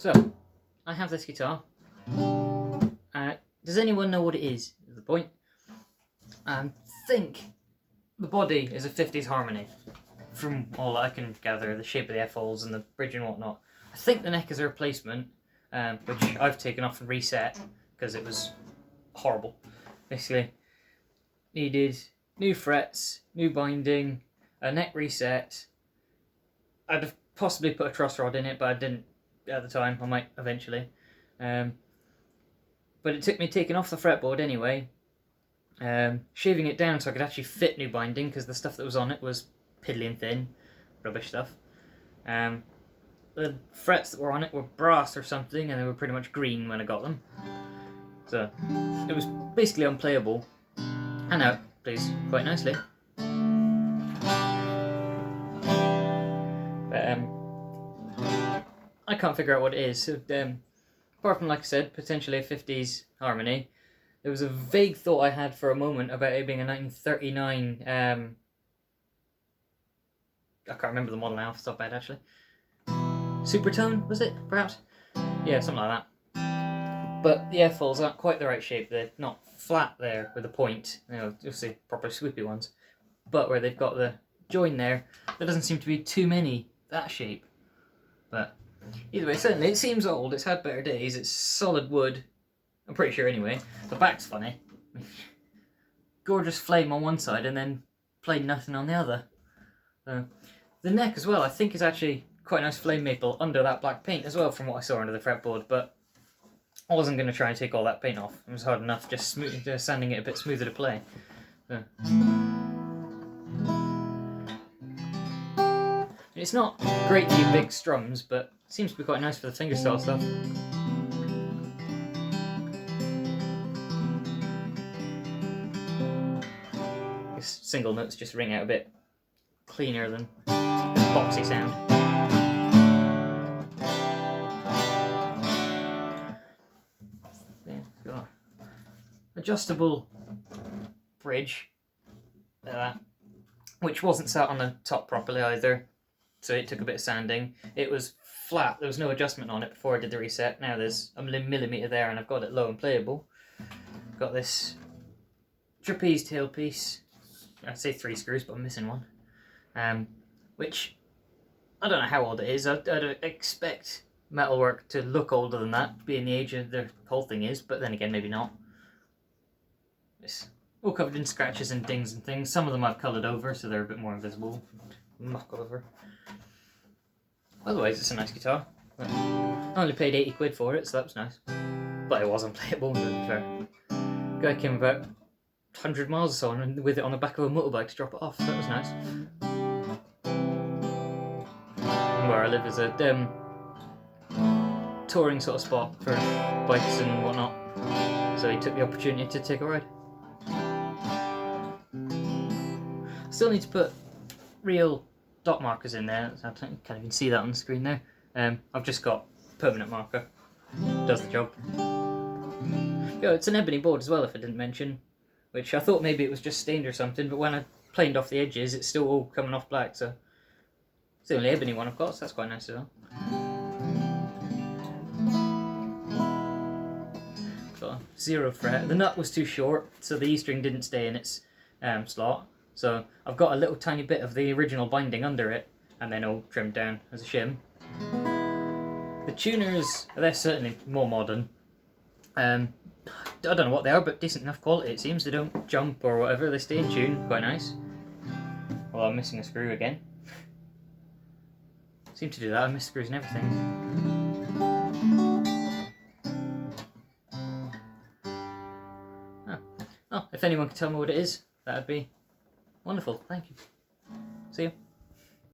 So, I have this guitar. Does anyone know what it is the point? I think the body is a 50s harmony. From all I can gather, the shape of the F-holes and the bridge and whatnot. I think the neck is a replacement, which I've taken off and reset because it was horrible. Basically, needed new frets, new binding, a neck reset. I'd have possibly put a truss rod in it, but I didn't at the time. I might eventually. But it took me taking off the fretboard anyway, shaving it down so I could actually fit new binding, because the stuff that was on it was piddly and thin, rubbish stuff. The frets that were on it were brass or something, and they were pretty much green when I got them. So it was basically unplayable. And now it plays quite nicely. But I can't figure out what it is. So, apart from, like I said, potentially a 50s harmony, there was a vague thought I had for a moment about it being a 1939. I can't remember the model now off the top of my head, actually. Supertone, was it, perhaps? Yeah, something like that. But the F-holes aren't quite the right shape. They're not flat there with a point. You know, you'll see proper swoopy ones. But where they've got the join there doesn't seem to be too many that shape. But either way, certainly it seems old. It's had better days. It's solid wood. I'm pretty sure anyway. The back's funny. Gorgeous flame on one side and then plain nothing on the other. The neck as well, I think, is actually quite nice flame maple under that black paint as well, from what I saw under the fretboard. But I wasn't going to try and take all that paint off. It was hard enough just sanding it a bit smoother to play. It's not greatly big strums, but it seems to be quite nice for the fingerstyle stuff. This single notes just ring out a bit cleaner than boxy sound. Yeah, got adjustable bridge, which wasn't sat on the top properly either, so it took a bit of sanding. It was flat, there was no adjustment on it before I did the reset. Now there's a millimetre there and I've got it low and playable. Got this trapeze tailpiece. I'd say 3 screws, but I'm missing one. Which, I don't know how old it is. I'd expect metalwork to look older than that, being the age of the whole thing is, but then again, maybe not. It's all covered in scratches and dings and things. Some of them I've coloured over, so they're a bit more invisible. Muck over. Otherwise, it's a nice guitar. I only paid 80 quid for it, so that was nice. But it was unplayable, to be fair. Guy came about 100 miles or so and with it on the back of a motorbike to drop it off. That was nice. Where I live is a touring sort of spot for bikes and whatnot. So he took the opportunity to take a ride. Still need to put real dot markers in there. I can't even see that on the screen there. I've just got permanent marker. Does the job. Yeah, it's an ebony board as well, if I didn't mention. Which I thought maybe it was just stained or something, but when I planed off the edges, it's still all coming off black, so it's the only ebony one I've got, so that's quite nice as well. Got a 0 fret. The nut was too short, so the E string didn't stay in its slot. So I've got a little tiny bit of the original binding under it, and then all trimmed down as a shim. The tuners, they're certainly more modern. I don't know what they are, but decent enough quality it seems. They don't jump or whatever, they stay in tune, quite nice. Well, I'm missing a screw again. Seem to do that, I miss screws and everything. Oh, if anyone could tell me what it is, that would be wonderful, thank you. See you.